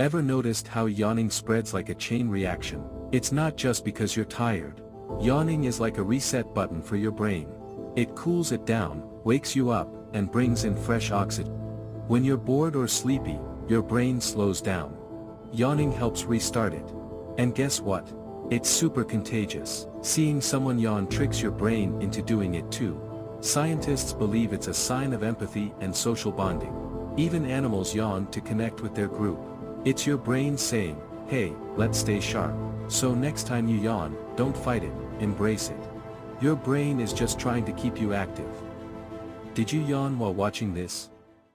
Ever noticed how yawning spreads like a chain reaction? It's not just because you're tired. Yawning is like a reset button for your brain. It cools it down, wakes you up, and brings in fresh oxygen. When you're bored or sleepy, your brain slows down. Yawning helps restart it. And guess what? It's super contagious. Seeing someone yawn tricks your brain into doing it too. Scientists believe it's a sign of empathy and social bonding. Even animals yawn to connect with their group. It's your brain saying, hey, let's stay sharp. So next time you yawn, don't fight it, embrace it. Your brain is just trying to keep you active. Did you yawn while watching this?